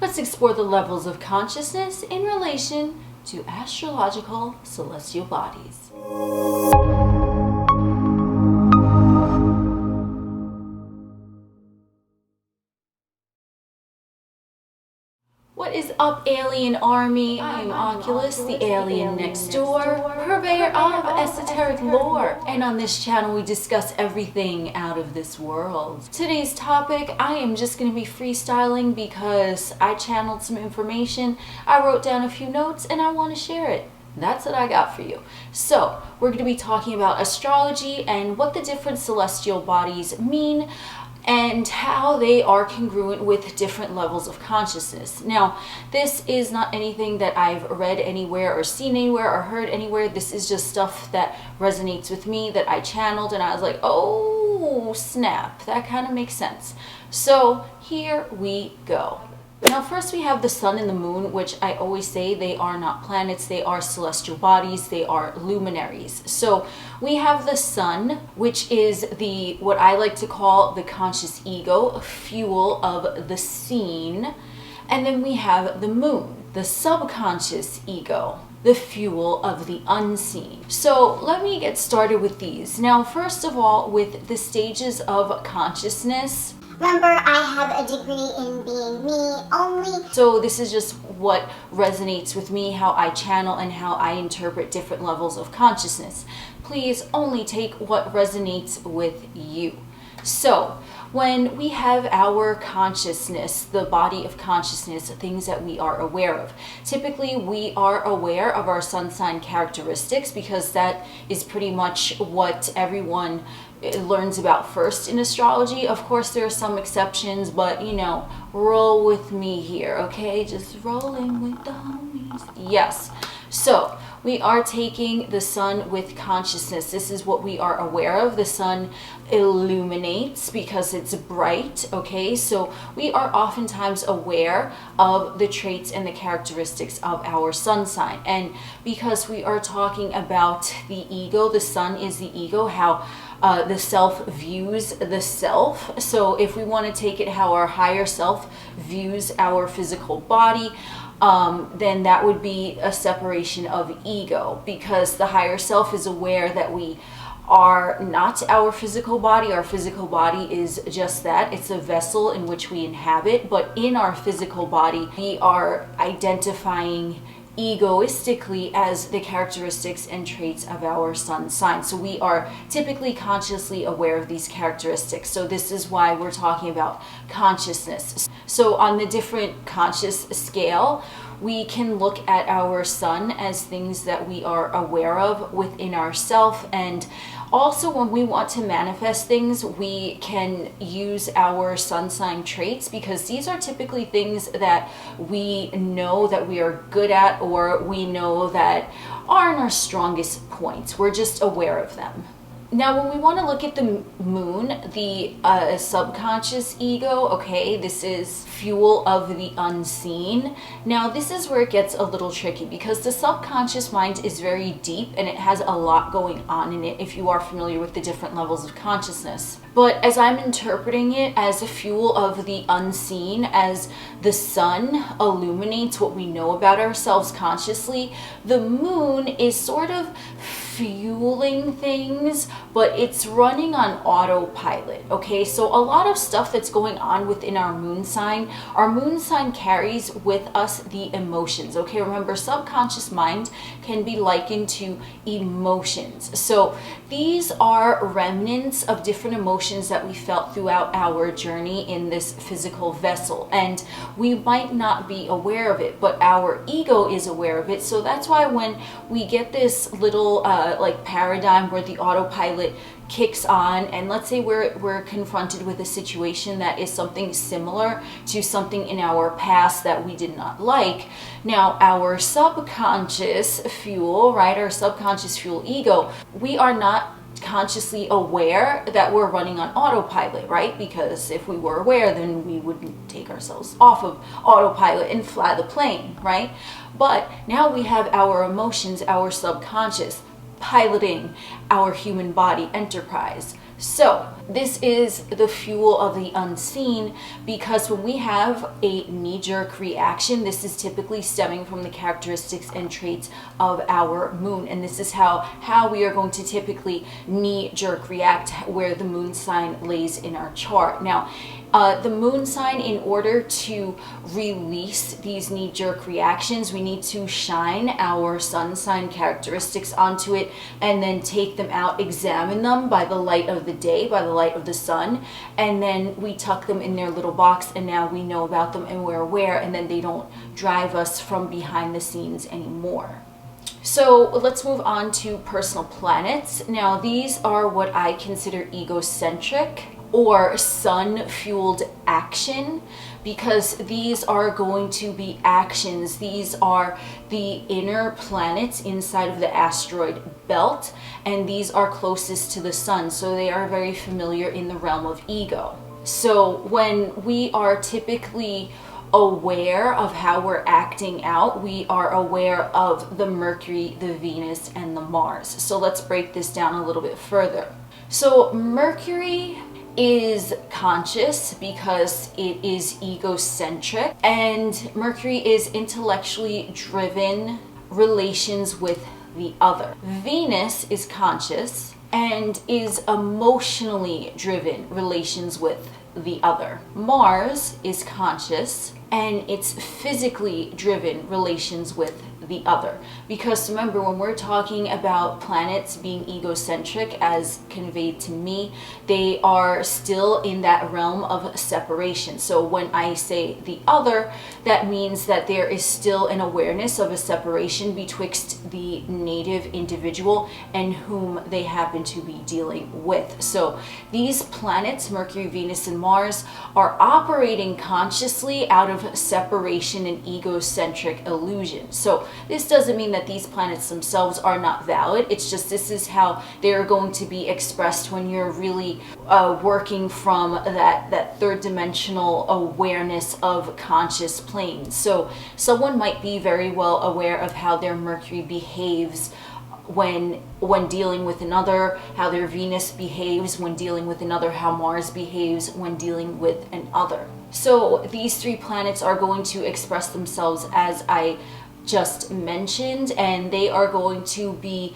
Let's explore the levels of consciousness in relation to astrological celestial bodies. What is up, AlienARMy? I am Oculus, the alien next door, purveyor of esoteric lore, and on this channel we discuss everything out of this world. Today's topic, I am just going to be freestyling because I channeled some information, I wrote down a few notes, and I want to share it. That's what I got for you. So, we're going to be talking about astrology and what the different celestial bodies mean, and how they are congruent with different levels of consciousness. Now, this is not anything that I've read anywhere or seen anywhere or heard anywhere. This is just stuff that resonates with me, that I channeled, and I was like, oh snap, that kind of makes sense. So here we go. Now, first we have the sun and the moon, which I always say they are not planets, they are celestial bodies, they are luminaries. So we have the sun, which is what I like to call the conscious ego, fuel of the seen. And then we have the moon, the subconscious ego, the fuel of the unseen. So let me get started with these. Now, first of all, with the stages of consciousness. Remember, I have a degree in being me only. So this is just what resonates with me, how I channel and how I interpret different levels of consciousness. Please only take what resonates with you. So when we have our consciousness, the body of consciousness, things that we are aware of, typically we are aware of our sun sign characteristics because that is pretty much what everyone learns about first in astrology. Of course, there are some exceptions, but you know, roll with me here, okay? Just rolling with the homies. Yes. So we are taking the sun with consciousness. This is what we are aware of. The sun illuminates because it's bright, okay? So we are oftentimes aware of the traits and the characteristics of our sun sign. And because we are talking about the ego, the sun is the ego, how the self views the self. So if we want to take it how our higher self views our physical body, then that would be a separation of ego, because the higher self is aware that we are not our physical body. Our physical body is just that. It's a vessel in which we inhabit, but in our physical body, we are identifying egoistically as the characteristics and traits of our sun sign. So we are typically consciously aware of these characteristics. So this is why we're talking about consciousness. So on the different conscious scale, we can look at our sun as things that we are aware of within ourself. And also when we want to manifest things, we can use our sun sign traits, because these are typically things that we know that we are good at, or we know that aren't our strongest points. We're just aware of them. Now, when we want to look at the moon, the subconscious ego, okay, this is fuel of the unseen. Now, this is where it gets a little tricky, because the subconscious mind is very deep and it has a lot going on in it if you are familiar with the different levels of consciousness. But as I'm interpreting it as a fuel of the unseen, as the sun illuminates what we know about ourselves consciously, the moon is sort of fueling things, but it's running on autopilot, okay? So a lot of stuff that's going on within our moon sign carries with us the emotions, okay? Remember, subconscious mind can be likened to emotions. So these are remnants of different emotions that we felt throughout our journey in this physical vessel, and we might not be aware of it, but our ego is aware of it. So that's why when we get this little like paradigm where the autopilot kicks on, and let's say we're confronted with a situation that is something similar to something in our past that we did not like. Now, our subconscious fuel, right, our subconscious fuel ego, we are not consciously aware that we're running on autopilot, right? Because if we were aware, then we wouldn't take ourselves off of autopilot and fly the plane, right? But now we have our emotions, our subconscious, piloting our human body enterprise. So this is the fuel of the unseen, because when we have a knee-jerk reaction, this is typically stemming from the characteristics and traits of our moon. And this is how we are going to typically knee-jerk react, where the moon sign lays in our chart. Now, the moon sign, in order to release these knee-jerk reactions, we need to shine our sun sign characteristics onto it and then take them out, examine them by the light of the day, by the light of the sun, and then we tuck them in their little box, and now we know about them and we're aware, and then they don't drive us from behind the scenes anymore. So let's move on to personal planets. Now, these are what I consider egocentric or sun-fueled action, because these are going to be actions. These are the inner planets inside of the asteroid belt, and these are closest to the sun, so they are very familiar in the realm of ego. So when we are typically aware of how we're acting out, we are aware of the Mercury, the Venus, and the Mars. So let's break this down a little bit further. So Mercury is conscious because it is egocentric, and Mercury is intellectually driven relations with the other. Venus is conscious and is emotionally driven relations with the other. Mars is conscious and it's physically driven relations with the other. Because remember, when we're talking about planets being egocentric, as conveyed to me, they are still in that realm of separation. So when I say the other, that means that there is still an awareness of a separation betwixt the native individual and whom they happen to be dealing with. So these planets, Mercury, Venus, and Mars, are operating consciously out of separation and egocentric illusion. So this doesn't mean that these planets themselves are not valid. It's just this is how they're going to be expressed when you're really working from that third dimensional awareness of conscious planes. So someone might be very well aware of how their Mercury behaves when dealing with another, how their Venus behaves when dealing with another, how Mars behaves when dealing with another. So these three planets are going to express themselves as I just mentioned, and they are going to be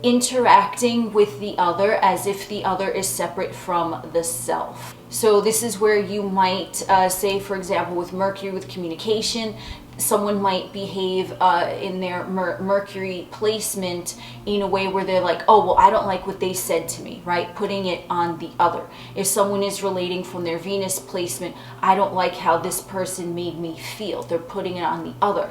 interacting with the other as if the other is separate from the self. So this is where you might say, for example, with Mercury, with communication, someone might behave in their Mercury placement in a way where they're like, oh, well, I don't like what they said to me, right? Putting it on the other. If someone is relating from their Venus placement, I don't like how this person made me feel. They're putting it on the other.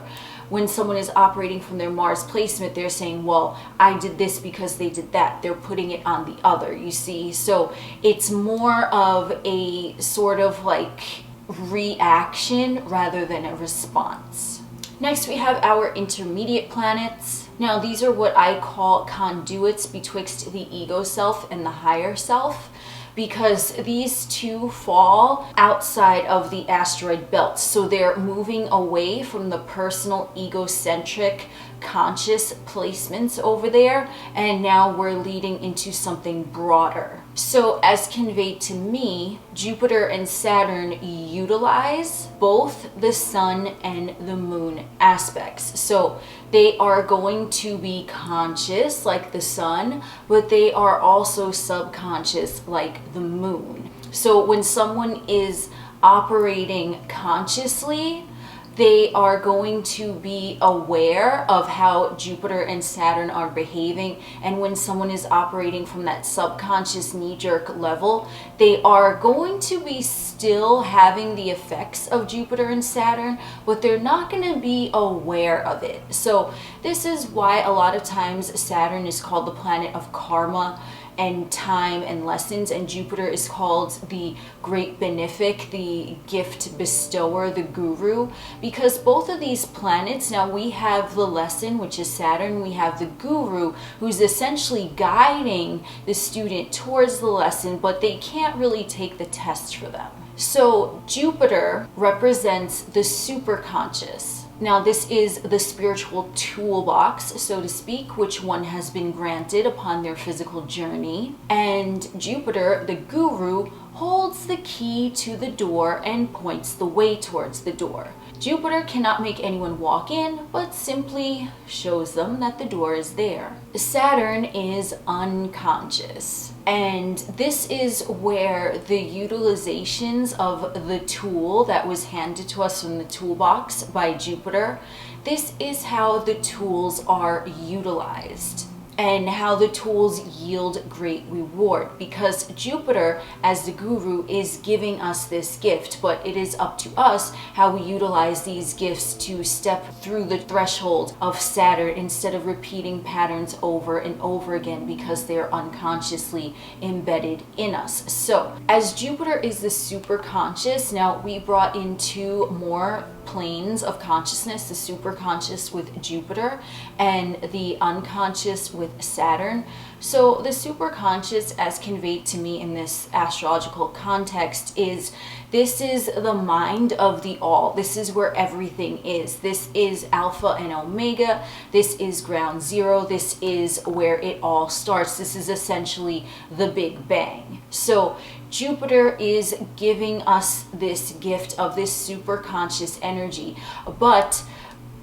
When someone is operating from their Mars placement, they're saying, well, I did this because they did that. They're putting it on the other, you see? So it's more of a sort of like reaction rather than a response. Next, we have our intermediate planets. Now, these are what I call conduits betwixt the ego self and the higher self, because these two fall outside of the asteroid belt. So they're moving away from the personal egocentric conscious placements over there, and now we're leading into something broader. So as conveyed to me, Jupiter and Saturn utilize both the sun and the moon aspects. So they are going to be conscious like the sun, but they are also subconscious like the moon. So when someone is operating consciously, they are going to be aware of how Jupiter and Saturn are behaving. And when someone is operating from that subconscious knee-jerk level, they are going to be still having the effects of Jupiter and Saturn, but they're not going to be aware of it. So this is why a lot of times Saturn is called the planet of karma and time and lessons, and Jupiter is called the great benefic, the gift bestower, the guru, because both of these planets, now we have the lesson, which is Saturn, we have the guru, who's essentially guiding the student towards the lesson, but they can't really take the test for them. So Jupiter represents the superconscious, Now this is the spiritual toolbox, so to speak, which one has been granted upon their physical journey. And Jupiter, the guru, holds the key to the door and points the way towards the door. Jupiter cannot make anyone walk in, but simply shows them that the door is there. Saturn is unconscious. And this is where the utilizations of the tool that was handed to us from the toolbox by Jupiter, this is how the tools are utilized and how the tools yield great reward, because Jupiter as the guru is giving us this gift, but it is up to us how we utilize these gifts to step through the threshold of Saturn instead of repeating patterns over and over again because they are unconsciously embedded in us. So as Jupiter is the superconscious, now we brought in two more planes of consciousness, the superconscious with Jupiter and the unconscious with Saturn. So the superconscious, as conveyed to me in this astrological context, is this is the mind of the all. This is where everything is. This is Alpha and Omega. This is ground zero. This is where it all starts. This is essentially the Big Bang. So Jupiter is giving us this gift of this superconscious energy, but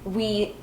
we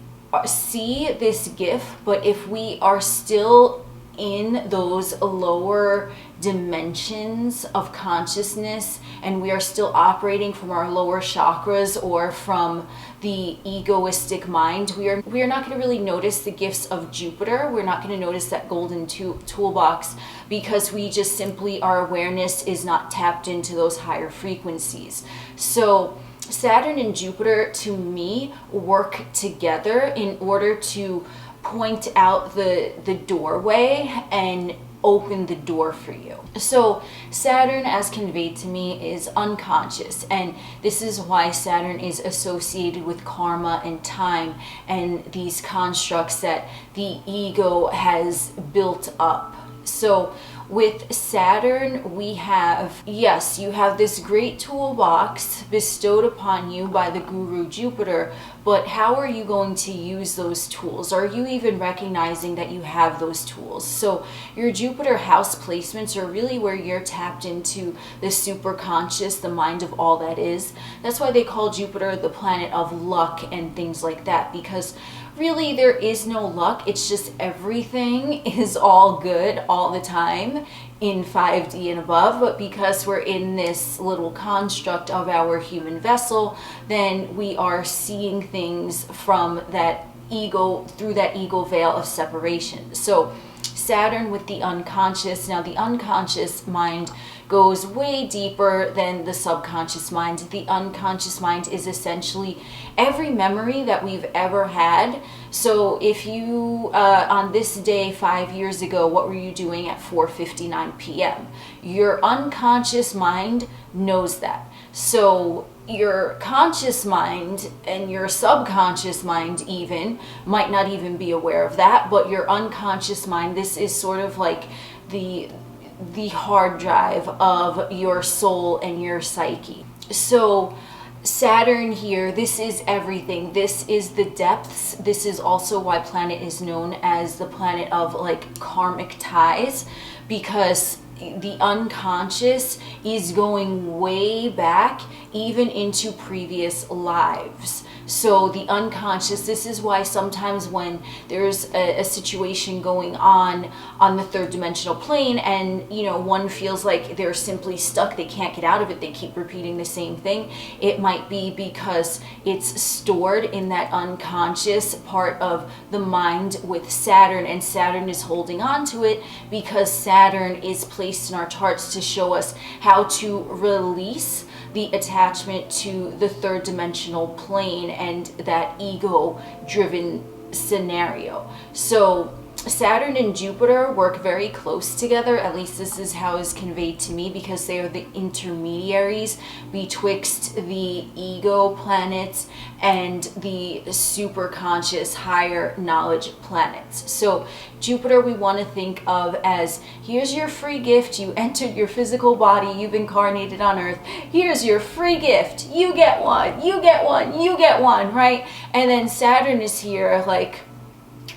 see this gift, but if we are still in those lower dimensions of consciousness and we are still operating from our lower chakras or from the egoistic mind, we are not going to really notice the gifts of Jupiter. We're not going to notice that golden toolbox because we just simply, our awareness is not tapped into those higher frequencies. So Saturn and Jupiter, to me, work together in order to point out the doorway and open the door for you. So Saturn, as conveyed to me, is unconscious, and this is why Saturn is associated with karma and time and these constructs that the ego has built up. So with Saturn, we have, yes, you have this great toolbox bestowed upon you by the guru Jupiter, but how are you going to use those tools? Are you even recognizing that you have those tools? So your Jupiter house placements are really where you're tapped into the superconscious, the mind of all that is. That's why they call Jupiter the planet of luck and things like that, because really there is no luck. It's just everything is all good all the time in 5D and above, but because we're in this little construct of our human vessel, then we are seeing things from that ego, through that ego veil of separation. So Saturn with the unconscious. Now the unconscious mind goes way deeper than the subconscious mind. The unconscious mind is essentially every memory that we've ever had. So if you, on this day 5 years ago, what were you doing at 4:59 p.m.? Your unconscious mind knows that. So your conscious mind and your subconscious mind even might not even be aware of that, but your unconscious mind, this is sort of like the hard drive of your soul and your psyche. So Saturn here, this is everything. This is the depths. This is also why planet is known as the planet of like karmic ties, because the unconscious is going way back, even into previous lives. So the unconscious, this is why sometimes when there's a situation going on the third dimensional plane and, you know, one feels like they're simply stuck, they can't get out of it, they keep repeating the same thing, it might be because it's stored in that unconscious part of the mind with Saturn, and Saturn is holding on to it because Saturn is placed in our charts to show us how to release the attachment to the third dimensional plane and that ego driven scenario. So Saturn and Jupiter work very close together, at least this is how it's conveyed to me, because they are the intermediaries betwixt the ego planets and the superconscious higher knowledge planets. So Jupiter we want to think of as, here's your free gift, you entered your physical body, you've incarnated on earth, here's your free gift, you get one, you get one, you get one, right? And then Saturn is here like,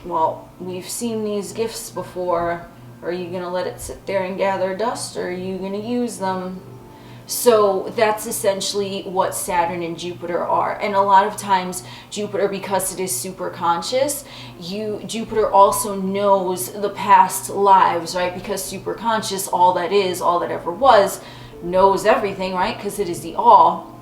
well, we've seen these gifts before. Are you going to let it sit there and gather dust, or are you going to use them? So that's essentially what Saturn and Jupiter are. And a lot of times Jupiter, because it is super conscious, Jupiter also knows the past lives, right? Because super conscious, all that is, all that ever was, knows everything, right? Because it is the all.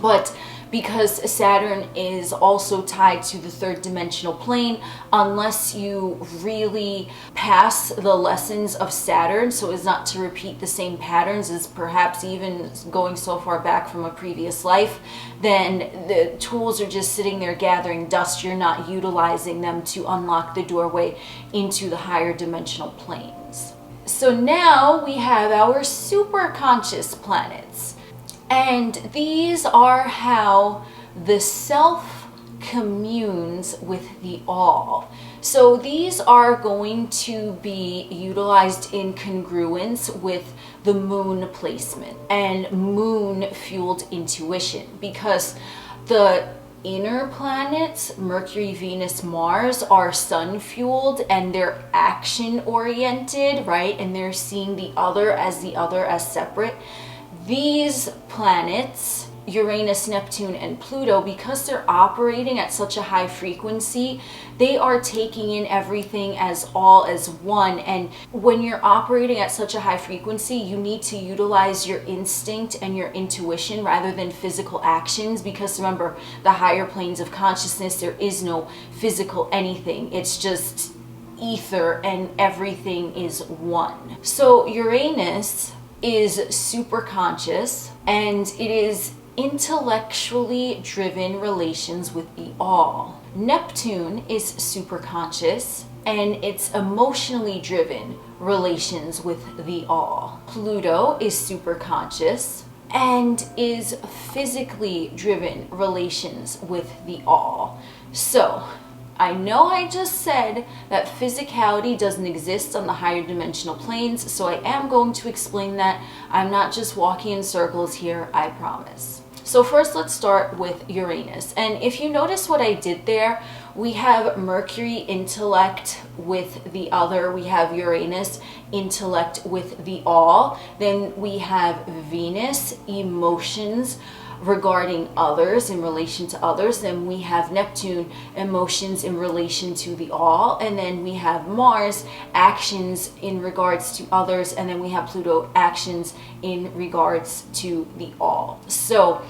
But because Saturn is also tied to the third dimensional plane, unless you really pass the lessons of Saturn so as not to repeat the same patterns as perhaps even going so far back from a previous life, then the tools are just sitting there gathering dust. You're not utilizing them to unlock the doorway into the higher dimensional planes. So now we have our super conscious planets. And these are how the self communes with the all. So these are going to be utilized in congruence with the moon placement and moon fueled intuition, because the inner planets, Mercury, Venus, Mars, are sun fueled and they're action oriented, right? And they're seeing the other as separate. These planets, Uranus, Neptune, and Pluto, because they're operating at such a high frequency, they are taking in everything as all as one. And when you're operating at such a high frequency, you need to utilize your instinct and your intuition rather than physical actions, because remember, the higher planes of consciousness, there is no physical anything. It's just ether and everything is one. So Uranus is super conscious, and it is intellectually driven relations with the all. Neptune is super conscious, and it's emotionally driven relations with the all. Pluto is super conscious and is physically driven relations with the all. So I know I just said that physicality doesn't exist on the higher dimensional planes, so I am going to explain that. I'm not just walking in circles here, I promise. So first let's start with Uranus. And if you notice what I did there, we have Mercury intellect with the other, we have Uranus intellect with the all, then we have Venus emotions regarding others, in relation to others, then we have Neptune emotions in relation to the all, and then we have Mars actions in regards to others, and then we have Pluto actions in regards to the all. So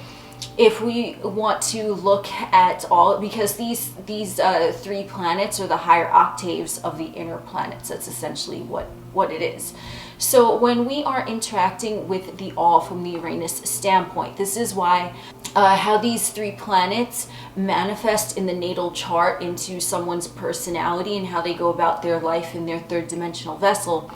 if we want to look at all, because these three planets are the higher octaves of the inner planets, that's essentially what it is. So when we are interacting with the all from the Uranus standpoint, this is why how these three planets manifest in the natal chart into someone's personality and how they go about their life in their third dimensional vessel.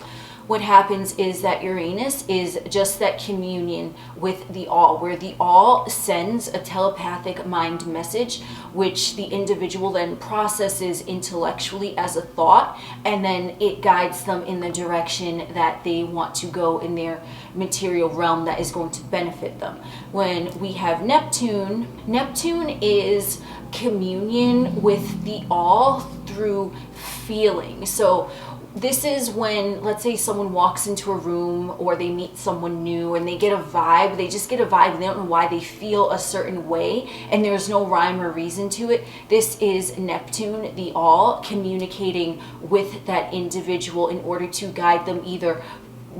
What happens is that Uranus is just that communion with the all, where the all sends a telepathic mind message, which the individual then processes intellectually as a thought, and then it guides them in the direction that they want to go in their material realm that is going to benefit them. When we have Neptune, Neptune is communion with the all through feeling. So this is when, let's say someone walks into a room or they meet someone new and they get a vibe, they just get a vibe and they don't know why they feel a certain way and there's no rhyme or reason to it. This is Neptune, the all, communicating with that individual in order to guide them either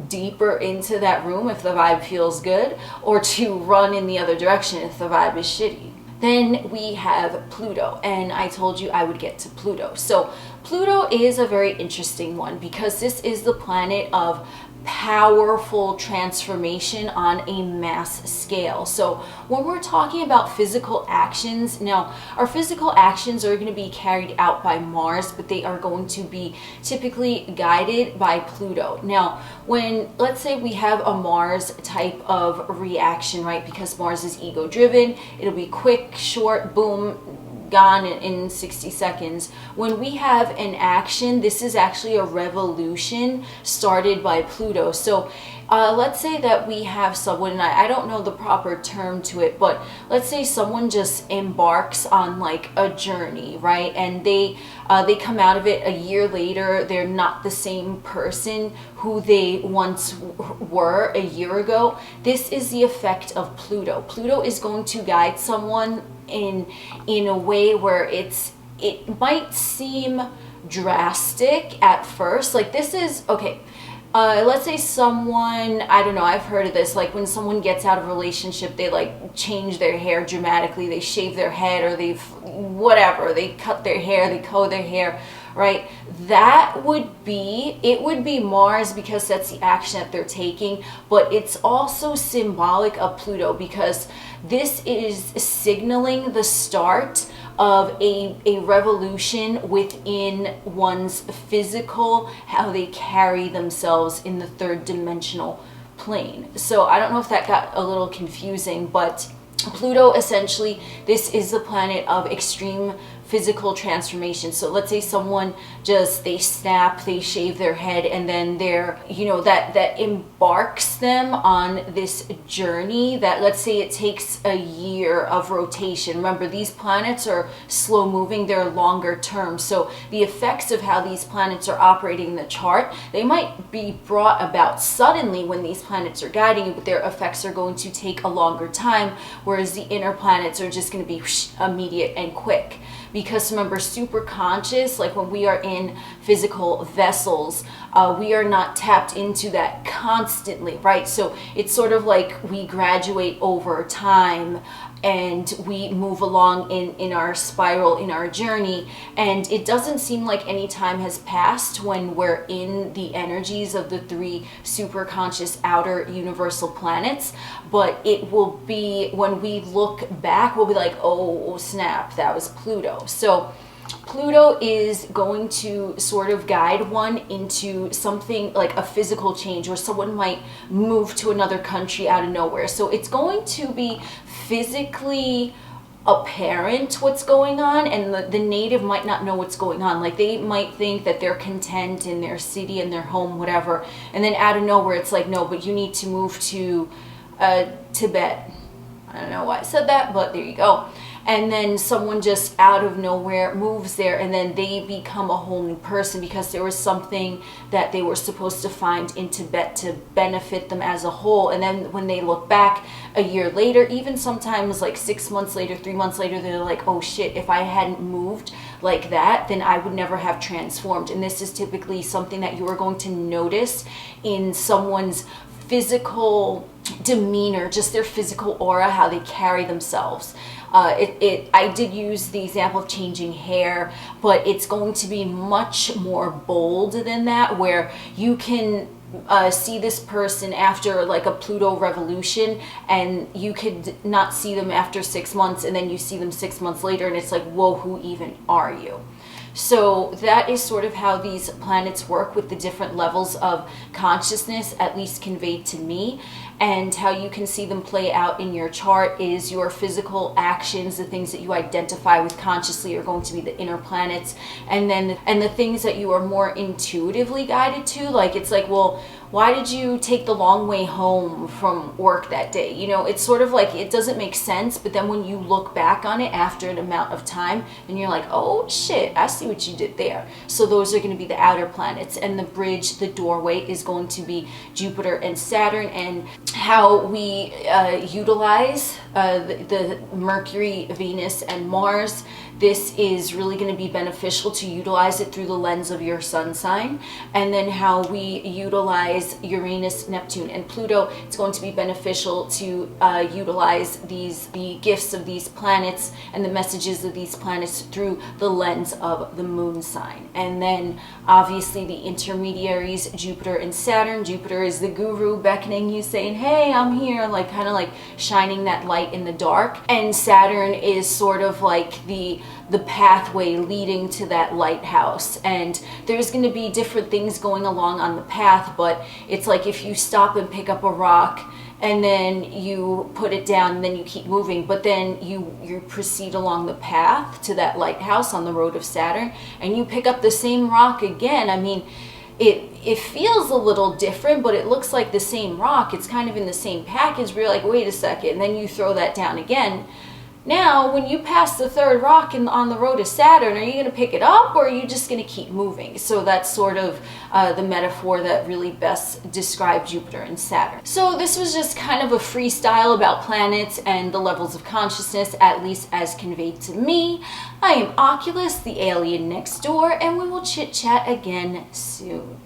deeper into that room if the vibe feels good, or to run in the other direction if the vibe is shitty. Then we have Pluto, and I told you I would get to Pluto. So Pluto is a very interesting one because this is the planet of powerful transformation on a mass scale. So when we're talking about physical actions, now our physical actions are going to be carried out by Mars, but they are going to be typically guided by Pluto. Now, when, let's say we have a Mars type of reaction, right? Because Mars is ego driven, it'll be quick, short, boom, gone in 60 seconds. When we have an action, this is actually a revolution started by Pluto. So let's say that we have someone, and I don't know the proper term to it, but let's say someone just embarks on like a journey, right? And they come out of it a year later. They're not the same person who they once were a year ago. This is the effect of Pluto. Pluto is going to guide someone in a way where it might seem drastic at first. Like, this is okay. Let's say someone, I don't know, I've heard of this, like when someone gets out of a relationship, they like change their hair dramatically, they shave their head, or they cut their hair, they color their hair, right? That would be Mars, because that's the action that they're taking, but it's also symbolic of Pluto, because this is signaling the start of a revolution within one's physical, how they carry themselves in the third dimensional plane. So I don't know if that got a little confusing, but Pluto, essentially, this is the planet of extreme physical transformation. So let's say someone they snap, they shave their head, and then they're, that embarks them on this journey that, let's say it takes a year of rotation. Remember, these planets are slow moving, they're longer term. So the effects of how these planets are operating in the chart, they might be brought about suddenly when these planets are guiding you, but their effects are going to take a longer time, whereas the inner planets are just going to be immediate and quick. Because remember, super conscious, like when we are in physical vessels, we are not tapped into that constantly, right? So it's sort of like we graduate over time and we move along in our spiral, in our journey, and it doesn't seem like any time has passed when we're in the energies of the three super conscious outer universal planets. But it will be, when we look back, we'll be like, oh snap, that was Pluto. So Pluto is going to sort of guide one into something like a physical change, or someone might move to another country out of nowhere. So it's going to be physically apparent what's going on, and the native might not know what's going on. Like, they might think that they're content in their city and their home, whatever, and then out of nowhere it's like, no, but you need to move to Tibet. I don't know why I said that, but there you go. And then someone just out of nowhere moves there, and then they become a whole new person because there was something that they were supposed to find in Tibet to benefit them as a whole. And then when they look back a year later, even sometimes like 6 months later, 3 months later, they're like, oh shit, if I hadn't moved like that, then I would never have transformed. And this is typically something that you are going to notice in someone's physical demeanor, just their physical aura, how they carry themselves. I did use the example of changing hair, but it's going to be much more bold than that, where you can see this person after like a Pluto revolution, and you could not see them after 6 months, and then you see them 6 months later, and it's like, whoa, who even are you? So that is sort of how these planets work with the different levels of consciousness, at least conveyed to me. And how you can see them play out in your chart is your physical actions, the things that you identify with consciously are going to be the inner planets, and then the things that you are more intuitively guided to, like it's like, well, why did you take the long way home from work that day? You know, it's sort of like, it doesn't make sense, but then when you look back on it after an amount of time, and you're like, oh shit, I see what you did there. So those are going to be the outer planets, and the bridge, the doorway, is going to be Jupiter and Saturn, and how we utilize the Mercury, Venus, and Mars. This is really going to be beneficial to utilize it through the lens of your sun sign. And then how we utilize Uranus, Neptune, and Pluto, it's going to be beneficial to utilize the gifts of these planets and the messages of these planets through the lens of the moon sign. And then obviously the intermediaries, Jupiter and Saturn. Jupiter is the guru beckoning you, saying, hey, I'm here, like kind of like shining that light in the dark. And Saturn is sort of like the pathway leading to that lighthouse. And there's going to be different things going along on the path, but it's like if you stop and pick up a rock and then you put it down and then you keep moving, but then you proceed along the path to that lighthouse on the road of Saturn and you pick up the same rock again. I mean, it feels a little different, but it looks like the same rock. It's kind of in the same package where you're like, wait a second, and then you throw that down again. Now, when you pass the third rock on the road to Saturn, are you going to pick it up or are you just going to keep moving? So that's sort of the metaphor that really best describes Jupiter and Saturn. So this was just kind of a freestyle about planets and the levels of consciousness, at least as conveyed to me. I am Oculus, the alien next door, and we will chit-chat again soon.